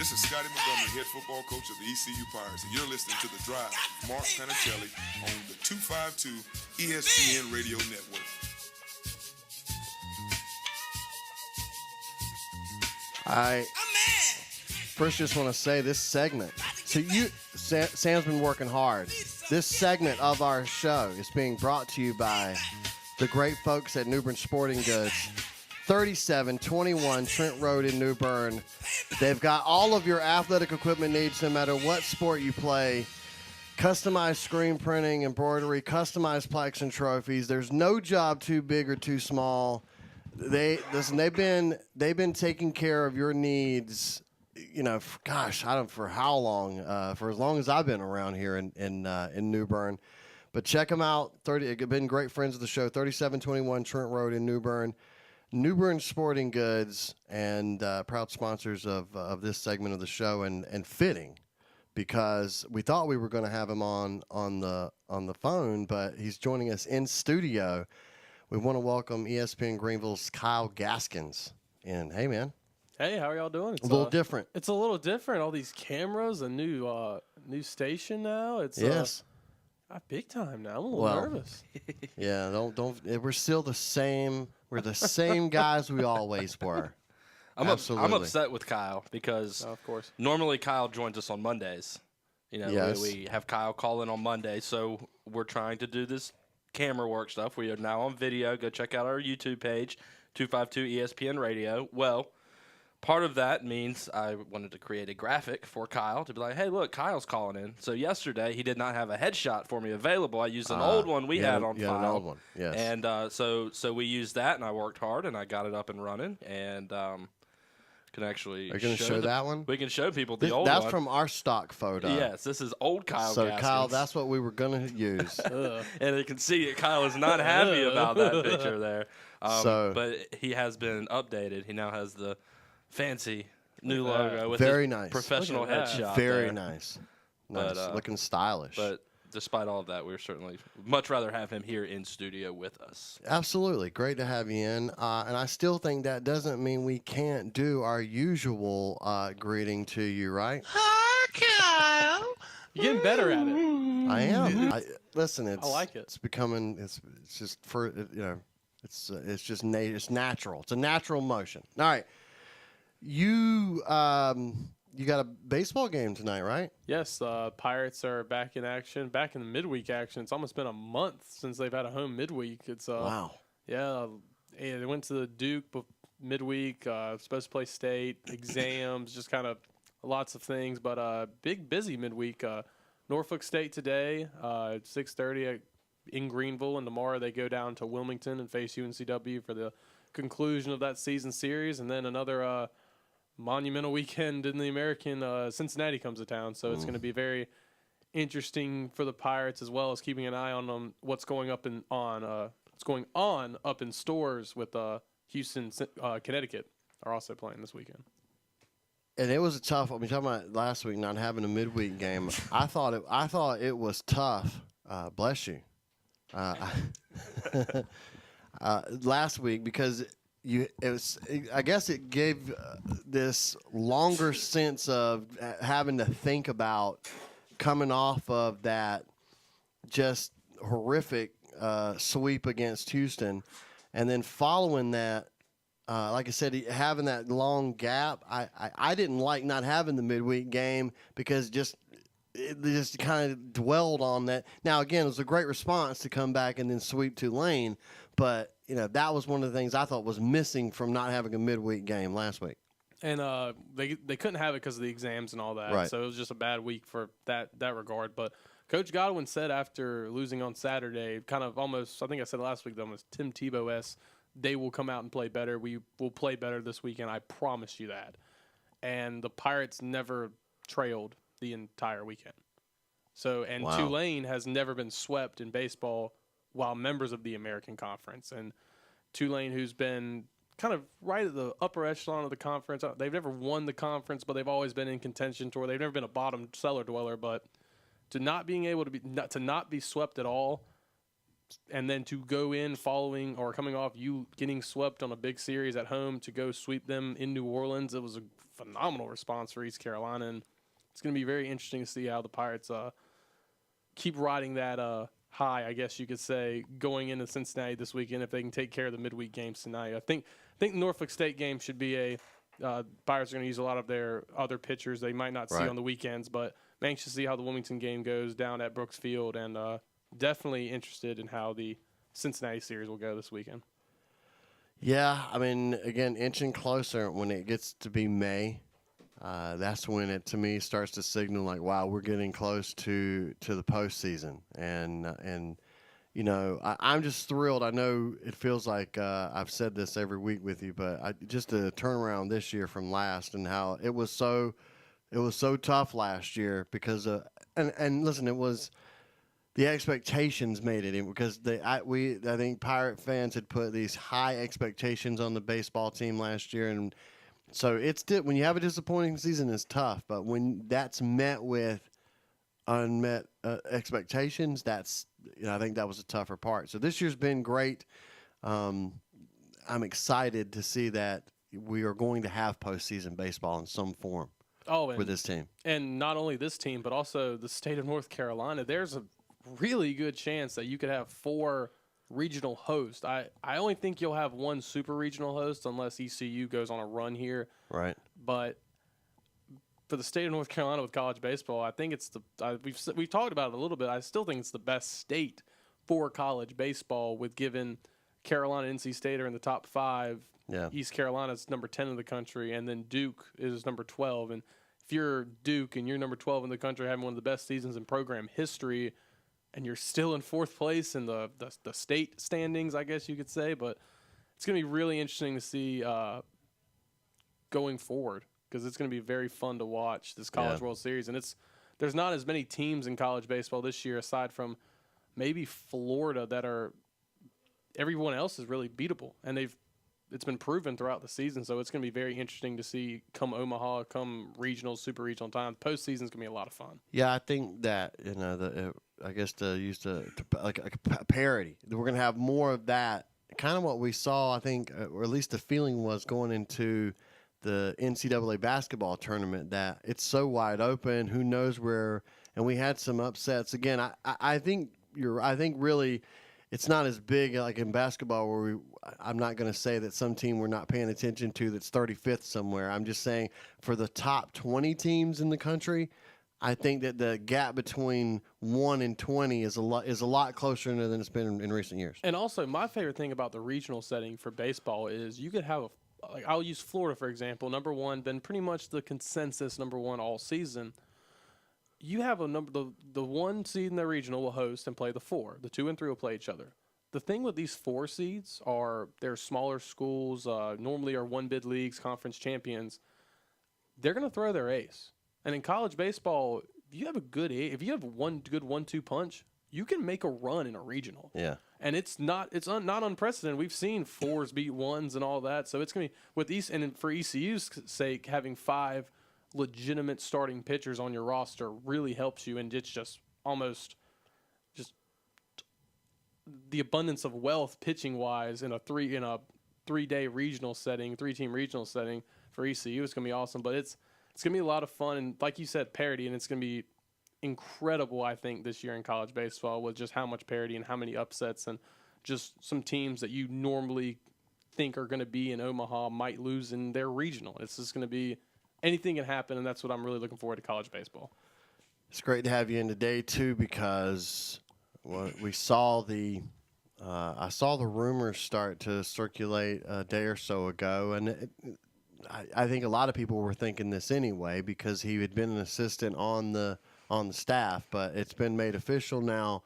This is Scotty Montgomery, head football coach of the ECU Pirates, and you're listening to The Drive with Mark Panicelli on the 252 ESPN Radio Network. I first just want to say this segment. So Sam's been working hard. This segment of our show is being brought to you by the great folks at New Bern Sporting Goods. 3721 Trent Road in New Bern. They've got all of your athletic equipment needs no matter what sport you play. Customized screen printing, embroidery, customized plaques and trophies. There's no job too big or too small. They've been taking care of your needs, for how long? For as long as I've been around here in New Bern. But check them out. They've been great friends of the show. 3721 Trent Road in New Bern. New Bern Sporting Goods, and proud sponsors of this segment of the show, and fitting, because we thought we were going to have him on the phone, but he's joining us in studio. We want to welcome ESPN Greenville's Kyle Gaskins in. Hey, man. Hey, how are y'all doing? It's a little different. It's a little different. All these cameras, a new station now. It's yes. Big time now. I'm a little nervous. Yeah, don't. We're still the same. We're the same guys we always were. I'm upset with Kyle because of course. Normally Kyle joins us on Mondays. Yes. We have Kyle call in on Monday, so we're trying to do this camera work stuff. We are now on video. Go check out our YouTube page, 252 ESPN Radio. Well, part of that means I wanted to create a graphic for Kyle to be like, hey, look, Kyle's calling in. So yesterday he did not have a headshot for me available. I used an old one we had on file. An old one, yes. And so we used that, and I worked hard, and I got it up and running, and can actually Are you going to show that one? We can show people the old that's one. That's from our stock photo. Yes, this is old Kyle Gaskins. Kyle, that's what we were going to use. And you can see that Kyle is not happy about that picture there. But he has been updated. He now has the fancy new logo with very his nice professional headshot. Very there. nice. Looking stylish. But despite all of that, we're certainly much rather have him here in studio with us. Absolutely. Great to have you in. And I still think that doesn't mean we can't do our usual greeting to you, right? Hi, Kyle. You're getting better at it. I am. Listen, I like it. It's becoming, it's just, it's just it's natural. It's a natural motion. All right. You got a baseball game tonight, right? Yes, Pirates are back in action, back in the midweek action. It's almost been a month since they've had a home midweek. It's wow. Yeah, they went to the Duke midweek. Supposed to play state exams, just kind of lots of things. But big busy midweek. Norfolk State today at 6:30 in Greenville, and tomorrow they go down to Wilmington and face UNCW for the conclusion of that season series, and then another monumental weekend in the American. Cincinnati comes to town, so it's going to be very interesting for the Pirates, as well as keeping an eye on what's going on up in stores with Houston, Connecticut are also playing this weekend. And it was a tough. Talking about last week not having a midweek game. I thought it was tough. Bless you. Last week because. I guess it gave this longer sense of having to think about coming off of that just horrific sweep against Houston, and then following that, like I said, having that long gap. I didn't like not having the midweek game because it just kind of dwelled on that. Now, again, it was a great response to come back and then sweep Tulane, but that was one of the things I thought was missing from not having a midweek game last week. And they couldn't have it because of the exams and all that, right. So it was just a bad week for that regard. But Coach Godwin said after losing on Saturday, kind of almost, I think I said last week, almost Tim Tebow-esque, they will come out and play better. We will play better this weekend. I promise you that. And the Pirates never trailed the entire weekend. So, and wow. Tulane has never been swept in baseball while members of the American Conference. And Tulane, who's been kind of right at the upper echelon of the conference, they've never won the conference, but they've always been in contention to where they've never been a bottom cellar dweller. But to not being able to not be swept at all, and then to go in following or coming off you getting swept on a big series at home to go sweep them in New Orleans, it was a phenomenal response for East Carolina, and it's going to be very interesting to see how the Pirates keep riding that high, I guess you could say, going into Cincinnati this weekend if they can take care of the midweek games tonight. I think Norfolk State game should be Pirates are going to use a lot of their other pitchers they might not see on the weekends, but I'm anxious to see how the Wilmington game goes down at Brooks Field, and definitely interested in how the Cincinnati series will go this weekend. Yeah, I mean, again, inching closer when it gets to be May. That's when it, to me, starts to signal like, wow, we're getting close to the postseason. And you know, I'm just thrilled. I know it feels like I've said this every week with you, but just a turnaround this year from last and how it was so tough last year because and listen, it was the expectations made it because I think Pirate fans had put these high expectations on the baseball team last year, and so when you have a disappointing season, it's tough. But when that's met with unmet expectations, I think that was a tougher part. So this year's been great. I'm excited to see that we are going to have postseason baseball in some form with this team. And not only this team, but also the state of North Carolina. There's a really good chance that you could have 4 regional hosts. I only think you'll have 1 super regional host unless ECU goes on a run here. Right. But for the state of North Carolina with college baseball, I think it's we've talked about it a little bit. I still think it's the best state for college baseball, with given Carolina and NC State are in the top 5. Yeah. East Carolina's number 10 in the country, and then Duke is number 12. And if you're Duke and you're number 12 in the country, having one of the best seasons in program history, and you're still in 4th place in the state standings, I guess you could say. But it's going to be really interesting to see going forward, because it's going to be very fun to watch this College World Series. And there's not as many teams in college baseball this year, aside from maybe Florida, that are – everyone else is really beatable. And it's been proven throughout the season, so it's going to be very interesting to see come Omaha, come regional, super regional time. The postseason is going to be a lot of fun. Yeah, I think that, you know, I guess to use like a parity, we're going to have more of that. Kind of what we saw, I think, or at least the feeling was going into the NCAA basketball tournament, that it's so wide open. Who knows where? And we had some upsets. Again, I think really it's not as big like in basketball where I'm not going to say that some team we're not paying attention to that's 35th somewhere. I'm just saying for the top 20 teams in the country, I think that the gap between 1 and 20 is a lot closer than it's been in recent years. And also, my favorite thing about the regional setting for baseball is you could have I'll use Florida for example. Number 1, been pretty much the consensus number 1 all season. You have the 1 seed in the regional will host and play the 4. The 2 and 3 will play each other. The thing with these 4 seeds are they're smaller schools, normally are 1-bid leagues, conference champions. They're going to throw their ace. And in college baseball, if you have one good 1-2 punch, you can make a run in a regional. Yeah. And it's not unprecedented. We've seen 4s beat 1s and all that. So it's going to be with and for ECU's sake, having 5 legitimate starting pitchers on your roster really helps you, and it's just almost just the abundance of wealth pitching wise in a 3-day regional setting, 3-team regional setting for ECU. It's going to be awesome, but it's going to be a lot of fun, and like you said, parity, and it's going to be incredible, I think, this year in college baseball with just how much parity and how many upsets, and just some teams that you normally think are going to be in Omaha might lose in their regional. It's just going to be anything can happen, and that's what I'm really looking forward to college baseball. It's great to have you in today too, because we saw I saw the rumors start to circulate a day or so ago, and I think a lot of people were thinking this anyway because he had been an assistant on the staff, but it's been made official now.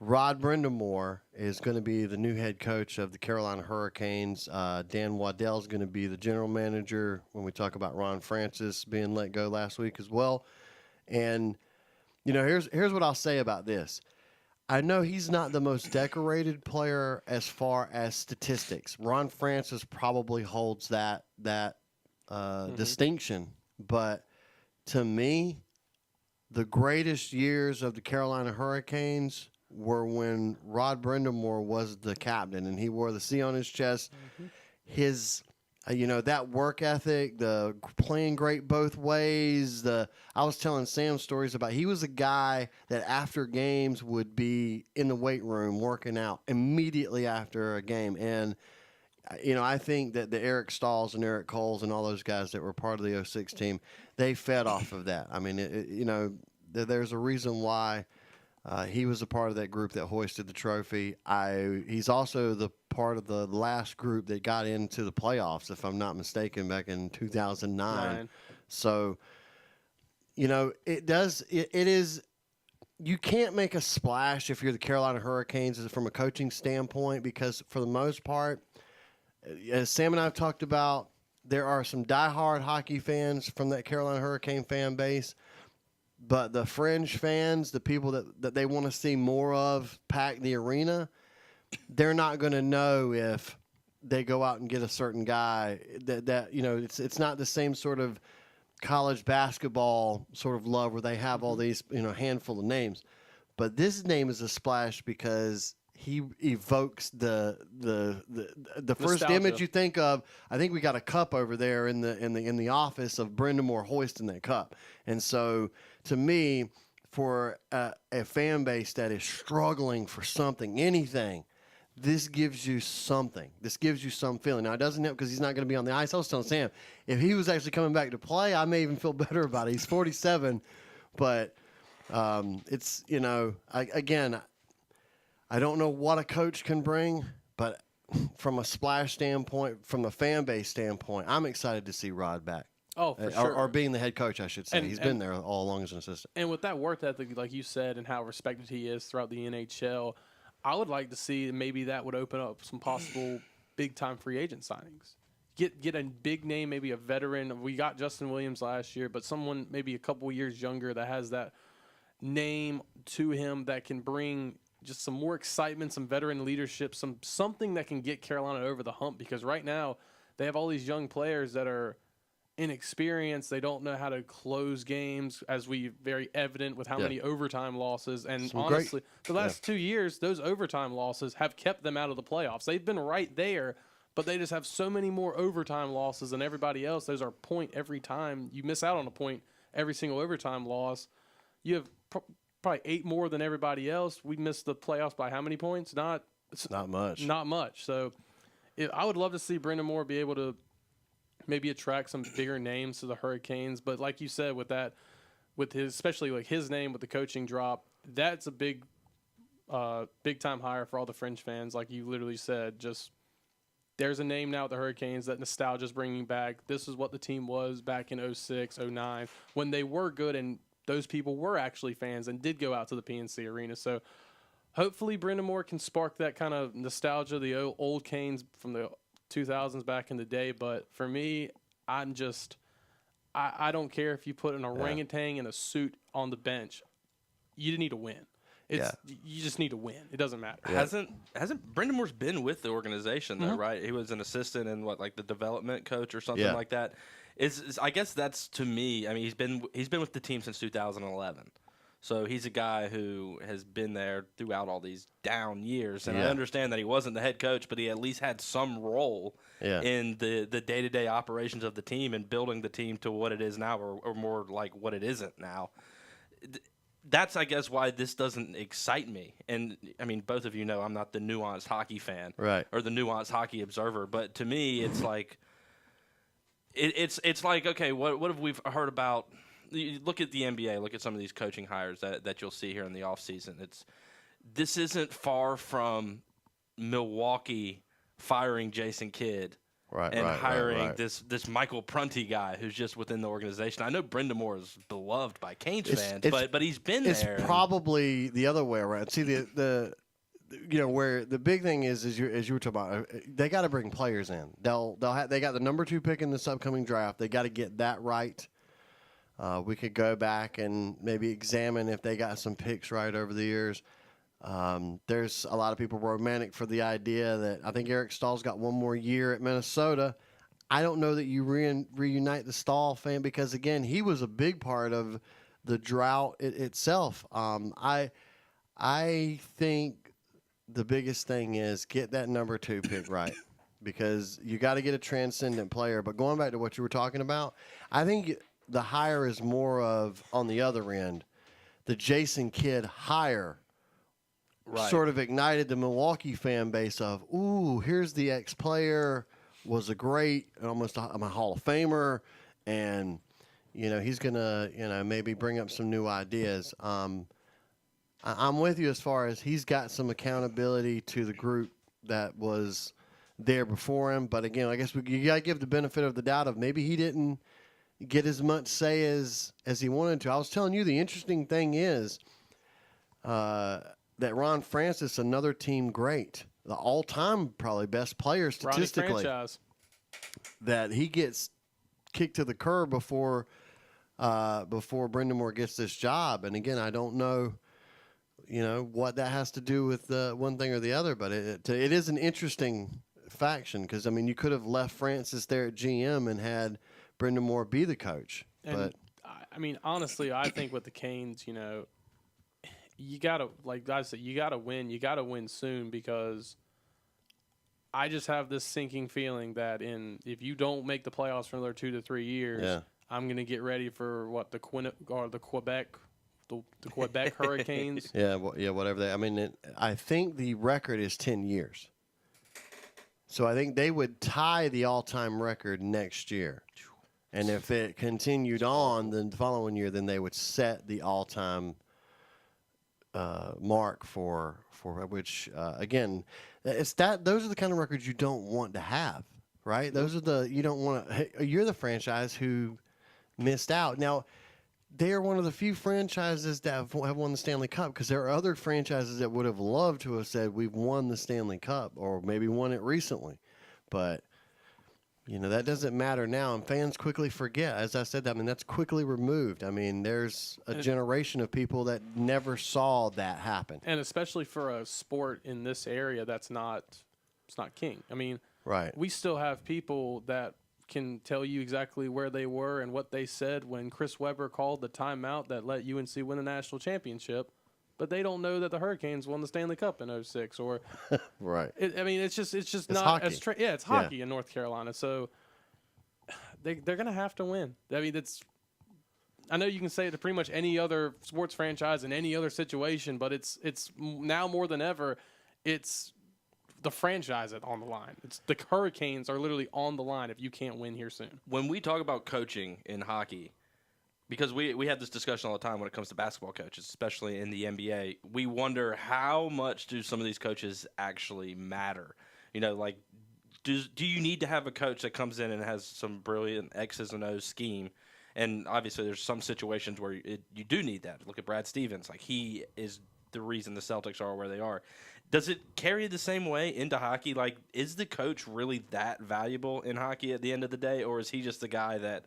Rod Brind'Amour is going to be the new head coach of the Carolina Hurricanes. Dan Waddell is going to be the general manager when we talk about Ron Francis being let go last week as well. And, you know, here's what I'll say about this. I know he's not the most decorated player as far as statistics. Ron Francis probably holds that distinction. But to me, the greatest years of the Carolina Hurricanes were when Rod Brind'Amour was the captain and he wore the C on his chest. Mm-hmm. that work ethic, the playing great both ways. I was telling Sam stories about he was a guy that after games would be in the weight room working out immediately after a game. And, I think that the Eric Stalls and Eric Coles and all those guys that were part of the 06 team, they fed off of that. I mean, there's a reason why he was a part of that group that hoisted the trophy. He's also the part of the last group that got into the playoffs, if I'm not mistaken, back in 2009. So, it is. You can't make a splash if you're the Carolina Hurricanes from a coaching standpoint because, for the most part, as Sam and I have talked about, there are some diehard hockey fans from that Carolina Hurricane fan base. But the fringe fans, the people that they want to see more of pack the arena, they're not going to know if they go out and get a certain guy. It's not the same sort of college basketball sort of love where they have all these handful of names. But this name is a splash because he evokes the first Nostalgia. image you think of. I think we got a cup over there in the office of Brind'Amour hoisting that cup, and so. To me, for a fan base that is struggling for something, anything, this gives you something. This gives you some feeling. Now, it doesn't help because he's not going to be on the ice. I was telling Sam, if he was actually coming back to play, I may even feel better about it. He's 47, but it's, again, I don't know what a coach can bring, but from a splash standpoint, from a fan base standpoint, I'm excited to see Rod back. Oh, for sure. Or being the head coach, I should say. He's been there all along as an assistant. And with that work ethic, like you said, and how respected he is throughout the NHL, I would like to see maybe that would open up some possible big-time free agent signings. Get a big name, maybe a veteran. We got Justin Williams last year, but someone maybe a couple years younger that has that name to him that can bring just some more excitement, some veteran leadership, something that can get Carolina over the hump. Because right now they have all these young players that are inexperienced. They don't know how to close games, as we very evident with how many overtime losses. And honestly, the last 2 years, those overtime losses have kept them out of the playoffs. They've been right there, but they just have so many more overtime losses than everybody else. Those are point every time. You miss out on a point every single overtime loss. You have probably 8 more than everybody else. We missed the playoffs by how many points? Not much. Not much. So I would love to see Brind'Amour be able to maybe attract some bigger names to the Hurricanes. But like you said, especially like his name with the coaching drop, that's a big time hire for all the fringe fans. Like you literally said, just there's a name now at the Hurricanes that nostalgia is bringing back. This is what the team was back in 06, 09 when they were good and those people were actually fans and did go out to the PNC Arena. So hopefully Brind'Amour can spark that kind of nostalgia, the old Canes from the 2000s back in the day. But for me, I don't care if you put an orangutan in a suit on the bench. You need to win. You just need to win. It doesn't matter. Hasn't Brind'Amour's been with the organization though, right? He was an assistant and like the development coach or something like that. I guess that's, to me, I mean, he's been with the team since 2011. So he's a guy who has been there throughout all these down years. And I understand that he wasn't the head coach, but he at least had some role in the day-to-day operations of the team and building the team to what it is now, or more like what it isn't now. That's, I guess, why this doesn't excite me. And, I mean, both of you know I'm not the nuanced hockey fan or the nuanced hockey observer. But to me, it's like it's like, okay, what have we heard about – you look at the NBA, look at some of these coaching hires that you'll see here in the offseason. This isn't far from Milwaukee firing Jason Kidd and hiring this Michael Prunty guy who's just within the organization. I know Brind'Amour is beloved by Canes fans, but he's been there. It's probably the other way around. See, where the big thing is as you were talking about, they got to bring players in. They got the number 2 pick in this upcoming draft. They got to get that right. We could go back and maybe examine if they got some picks right over the years. There's a lot of people romantic for the idea that I think Eric Stahl's got one more year at Minnesota. I don't know that you reunite the Stahl fan because, again, he was a big part of the drought itself. I think the biggest thing is get that number 2 pick right because you got to get a transcendent player. But going back to what you were talking about, I think the hire is more of, on the other end, the Jason Kidd hire sort of ignited the Milwaukee fan base of, ooh, here's the ex-player, was a great, almost a Hall of Famer, and, he's going to, maybe bring up some new ideas. I'm with you as far as he's got some accountability to the group that was there before him. But again, I guess you got to give the benefit of the doubt of maybe he didn't get as much say as he wanted to. I was telling you, the interesting thing is that Ron Francis, another team great, the all-time probably best player statistically, that he gets kicked to the curb before Brind'Amour gets this job. And again, I don't know, what that has to do with one thing or the other, but it is an interesting faction because, you could have left Francis there at GM and had Brind'Amour be the coach. And, honestly, I think with the Canes, you got to, like I said, you got to win. You got to win soon because I just have this sinking feeling that if you don't make the playoffs for another 2 to 3 years, I'm going to get ready for the Quebec Hurricanes. Whatever they. I think the record is 10 years. So I think they would tie the all-time record next year. And if it continued on, then the following year, then they would set the all-time mark for which, again, those are the kind of records you don't want to have, right? Those are you don't want to. You're the franchise who missed out. Now, they are one of the few franchises that have won the Stanley Cup because there are other franchises that would have loved to have said we've won the Stanley Cup or maybe won it recently. But, that doesn't matter now, and fans quickly forget. As I said, that's quickly removed. There's a generation of people that never saw that happen. And especially for a sport in this area it's not king. Right. We still have people that can tell you exactly where they were and what they said when Chris Webber called the timeout that let UNC win the national championship, but they don't know that the Hurricanes won the Stanley Cup in 2006 or right. It's just not hockey. it's hockey in North Carolina, so they're going to have to win. I know you can say it to pretty much any other sports franchise in any other situation, but it's now more than ever, it's the franchise on the line. It's the Hurricanes are literally on the line if you can't win here soon. When we talk about coaching in hockey, because we have this discussion all the time when it comes to basketball coaches, especially in the NBA, we wonder how much do some of these coaches actually matter? Do you need to have a coach that comes in and has some brilliant X's and O's scheme? And obviously there's some situations where you do need that. Look at Brad Stevens. He is the reason the Celtics are where they are. Does it carry the same way into hockey? Is the coach really that valuable in hockey at the end of the day, or is he just the guy that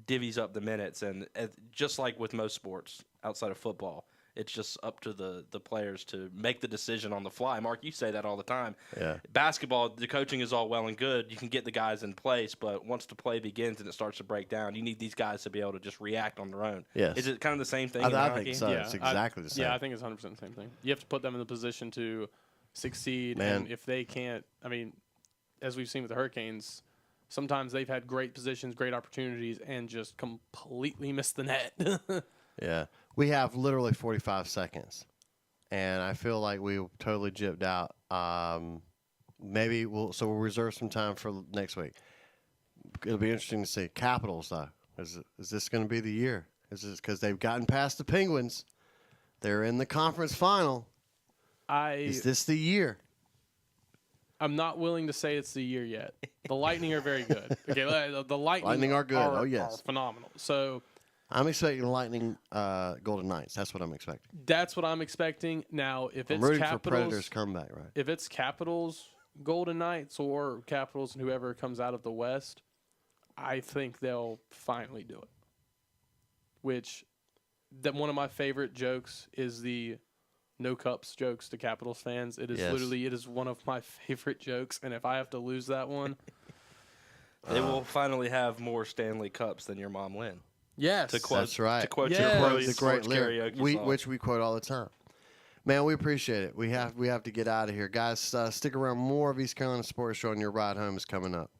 divvies up the minutes? And just like with most sports outside of football, it's just up to the players to make the decision on the fly. Mark, you say that all the time. Yeah. Basketball, the coaching is all well and good. You can get the guys in place, but once the play begins and it starts to break down, you need these guys to be able to just react on their own. Yes. Is it kind of the same thing? I think so. It's exactly the same. Yeah, I think it's 100% the same thing. You have to put them in the position to succeed, Man. and if they can't, as we've seen with the Hurricanes, sometimes they've had great positions, great opportunities, and just completely missed the net. Yeah. We have literally 45 seconds, and I feel like we totally gypped out. Maybe we'll reserve some time for next week. It'll be interesting to see. Capitals, though. Is this going to be the year? Is this because they've gotten past the Penguins? They're in the conference final. Is this the year? I'm not willing to say it's the year yet. The Lightning are very good. Okay, the Lightning are good. Oh, yes. Are phenomenal. So I'm expecting Lightning Golden Knights. That's what I'm expecting. That's what I'm expecting. Now, if I'm it's rooting Capitals, for Predators comeback, right? If it's Capitals, Golden Knights, or Capitals and whoever comes out of the West, I think they'll finally do it. Which, one of my favorite jokes is the no cups jokes to Capitals fans. It is literally, it is one of my favorite jokes, and if I have to lose that one, they will finally have more Stanley Cups than your mom win. Yes, to quote, that's right. To quote Yes. your the great sports lyric, karaoke song. which we quote all the time. Man, we appreciate it. We have to get out of here. Guys, stick around. More of East Carolina Sports Show, and your ride home is coming up.